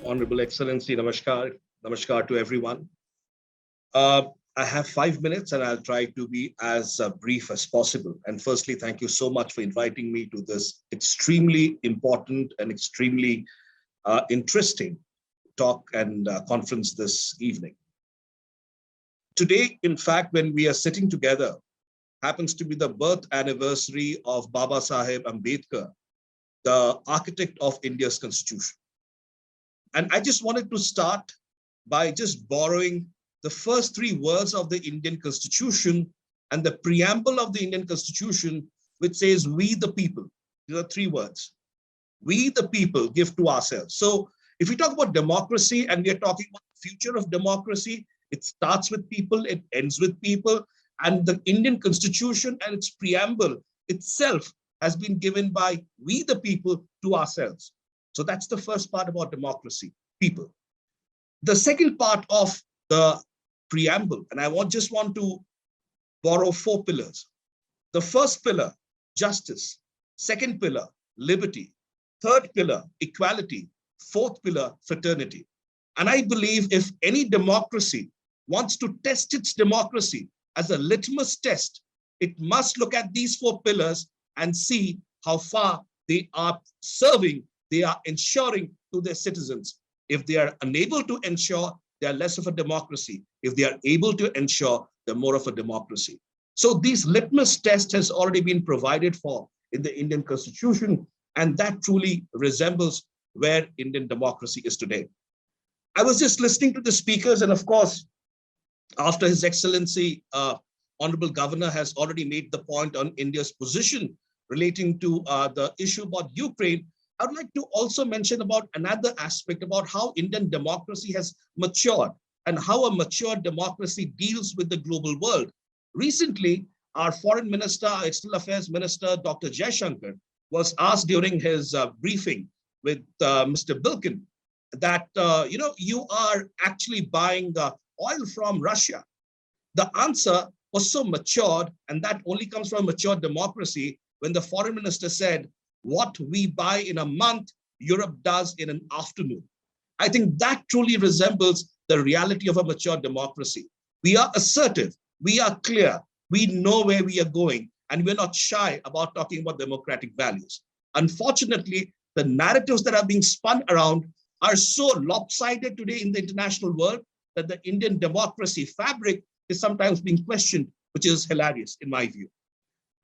Honorable Excellency, Namaskar. Namaskar to everyone. I have 5 minutes and I'll try to be as brief as possible. And firstly, thank you so much for inviting me to this extremely important and extremely interesting talk and conference this evening. Today, in fact, when we are sitting together, happens to be the birth anniversary of Baba Saheb Ambedkar, the architect of India's constitution. And I just wanted to start by just borrowing the first three words of the Indian Constitution and the preamble of the Indian Constitution, which says, "We the people." These are three words. We the people give to ourselves. So if we talk about democracy and we are talking about the future of democracy, it starts with people, it ends with people. And the Indian Constitution and its preamble itself has been given by we the people to ourselves. So that's the first part about democracy, people. The second part of the preamble, and I just want to borrow four pillars. The first pillar, justice. Second pillar, liberty. Third pillar, equality. Fourth pillar, fraternity. And I believe if any democracy wants to test its democracy as a litmus test, it must look at these four pillars and see how far they are serving, they are ensuring to their citizens. If they are unable to ensure, they are less of a democracy. If they are able to ensure, they're more of a democracy. So this litmus test has already been provided for in the Indian Constitution, and that truly resembles where Indian democracy is today. I was just listening to the speakers, and of course, after His Excellency, Honorable Governor has already made the point on India's position relating to the issue about Ukraine, I would like to also mention about another aspect about how Indian democracy has matured and how a mature democracy deals with the global world. Recently, our Foreign Minister, External Affairs Minister, Dr. Jaishankar, was asked during his briefing with Mr. Bilkin that, you are actually buying oil from Russia. The answer was so matured, and that only comes from a mature democracy, when the foreign minister said, "What we buy in a month, Europe does in an afternoon." I think that truly resembles the reality of a mature democracy. We are assertive, we are clear, we know where we are going, and we're not shy about talking about democratic values. Unfortunately, the narratives that are being spun around are so lopsided today in the international world that the Indian democracy fabric is sometimes being questioned, which is hilarious in my view.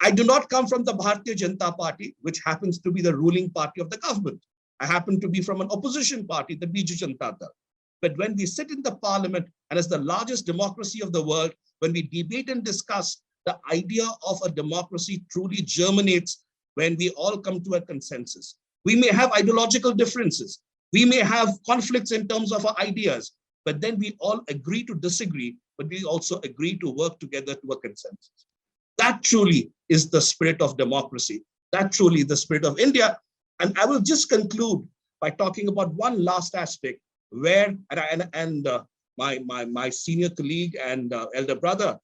I do not come from the Bharatiya Janata Party, which happens to be the ruling party of the government. I happen to be from an opposition party, the BJD Janata Dal. But when we sit in the parliament, and as the largest democracy of the world, when we debate and discuss, the idea of a democracy truly germinates when we all come to a consensus. We may have ideological differences. We may have conflicts in terms of our ideas, but then we all agree to disagree, but we also agree to work together to a consensus. That truly is the spirit of democracy. That truly is the spirit of India. And I will just conclude by talking about one last aspect where, my senior colleague and elder brother,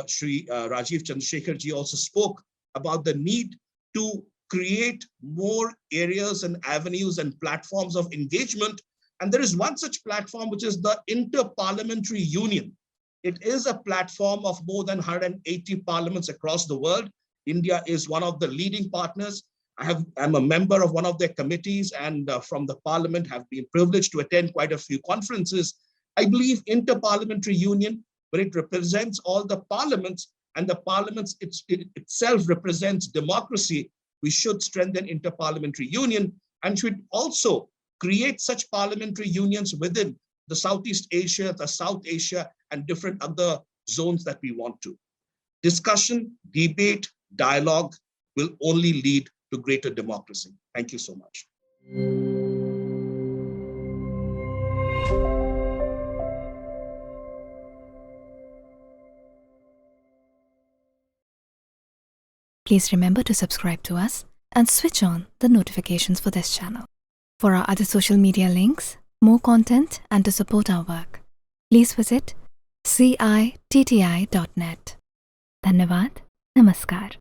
Shri Rajiv Chandrasekhar ji, also spoke about the need to create more areas and avenues and platforms of engagement. And there is one such platform, which is the Inter-Parliamentary Union. It is a platform of more than 180 parliaments across the world. India is one of the leading partners. I'm a member of one of their committees, and from the parliament have been privileged to attend quite a few conferences. I believe Inter-Parliamentary Union, when it represents all the parliaments, and the parliaments itself represents democracy, we should strengthen Inter-Parliamentary Union, and should also create such parliamentary unions within the Southeast Asia, the South Asia, and different other zones that we want to. Discussion, debate, dialogue will only lead to greater democracy. Thank you so much. Please remember to subscribe to us and switch on the notifications for this channel. For our other social media links, more content, and to support our work, please visit citti.net. Dhanyavad. Namaskar.